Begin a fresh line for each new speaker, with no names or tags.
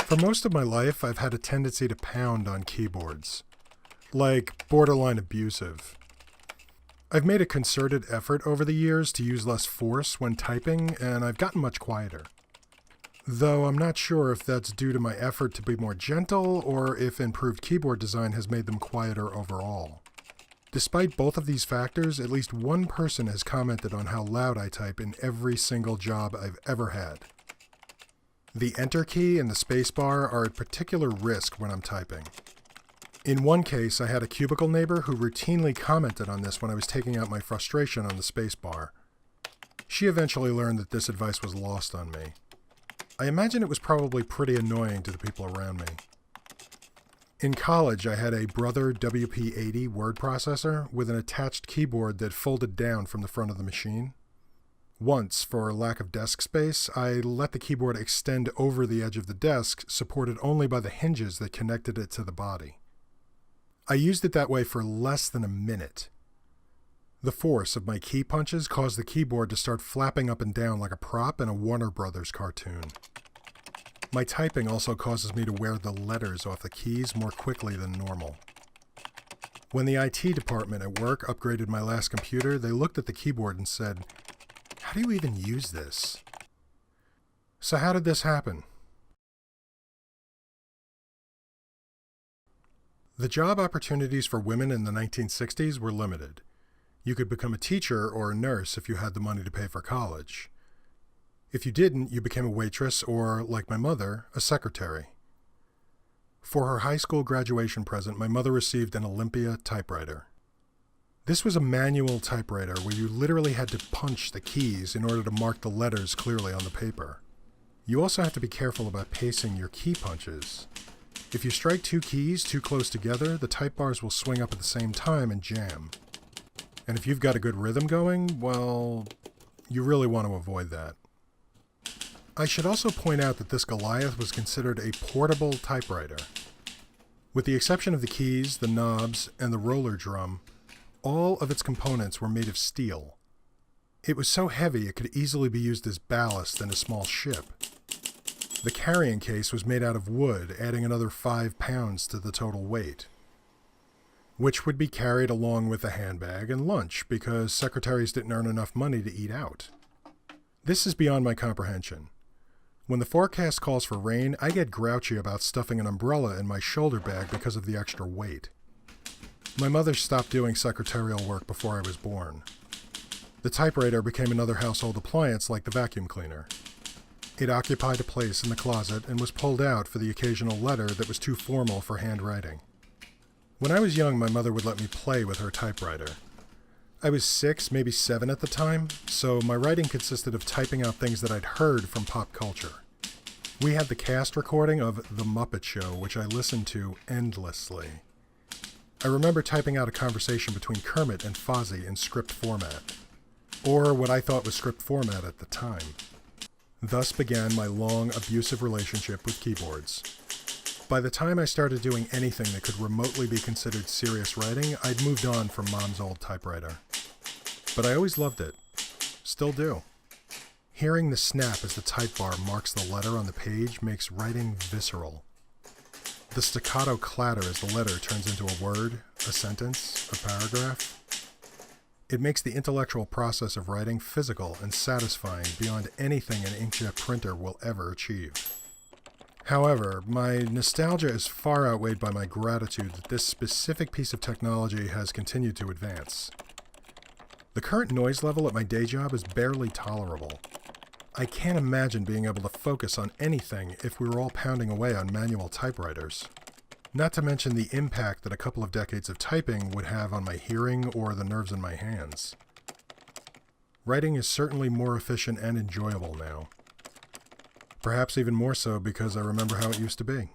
For most of my life, I've had a tendency to pound on keyboards, like borderline abusive. I've made a concerted effort over the years to use less force when typing, and I've gotten much quieter. Though I'm not sure if that's due to my effort to be more gentle or if improved keyboard design has made them quieter overall. Despite both of these factors, at least one person has commented on how loud I type in every single job I've ever had. The Enter key and the spacebar are at particular risk when I'm typing. In one case, I had a cubicle neighbor who routinely commented on this when I was taking out my frustration on the spacebar. She eventually learned that this advice was lost on me. I imagine it was probably pretty annoying to the people around me. In college, I had a Brother WP80 word processor with an attached keyboard that folded down from the front of the machine. Once, for lack of desk space, I let the keyboard extend over the edge of the desk, supported only by the hinges that connected it to the body. I used it that way for less than a minute. The force of my key punches caused the keyboard to start flapping up and down like a prop in a Warner Brothers cartoon. My typing also causes me to wear the letters off the keys more quickly than normal. When the IT department at work upgraded my last computer, they looked at the keyboard and said, "How do you even use this?" So how did this happen? The job opportunities for women in the 1960s were limited. You could become a teacher or a nurse if you had the money to pay for college. If you didn't, you became a waitress or, like my mother, a secretary. For her high school graduation present, my mother received an Olympia typewriter. This was a manual typewriter where you literally had to punch the keys in order to mark the letters clearly on the paper. You also have to be careful about pacing your key punches. If you strike two keys too close together, the type bars will swing up at the same time and jam. And if you've got a good rhythm going, well, you really want to avoid that. I should also point out that this Goliath was considered a portable typewriter. With the exception of the keys, the knobs, and the roller drum, all of its components were made of steel. It was so heavy it could easily be used as ballast in a small ship. The carrying case was made out of wood, adding another 5 pounds to the total weight, which would be carried along with the handbag and lunch because secretaries didn't earn enough money to eat out. This is beyond my comprehension. When the forecast calls for rain, I get grouchy about stuffing an umbrella in my shoulder bag because of the extra weight. My mother stopped doing secretarial work before I was born. The typewriter became another household appliance like the vacuum cleaner. It occupied a place in the closet and was pulled out for the occasional letter that was too formal for handwriting. When I was young, my mother would let me play with her typewriter. I was 6, maybe 7 at the time, so my writing consisted of typing out things that I'd heard from pop culture. We had the cast recording of The Muppet Show, which I listened to endlessly. I remember typing out a conversation between Kermit and Fozzie in script format, or what I thought was script format at the time. Thus began my long, abusive relationship with keyboards. By the time I started doing anything that could remotely be considered serious writing, I'd moved on from Mom's old typewriter. But I always loved it. Still do. Hearing the snap as the type bar marks the letter on the page makes writing visceral. The staccato clatter as the letter turns into a word, a sentence, a paragraph. It makes the intellectual process of writing physical and satisfying beyond anything an inkjet printer will ever achieve. However, my nostalgia is far outweighed by my gratitude that this specific piece of technology has continued to advance. The current noise level at my day job is barely tolerable. I can't imagine being able to focus on anything if we were all pounding away on manual typewriters. Not to mention the impact that a couple of decades of typing would have on my hearing or the nerves in my hands. Writing is certainly more efficient and enjoyable now. Perhaps even more so because I remember how it used to be.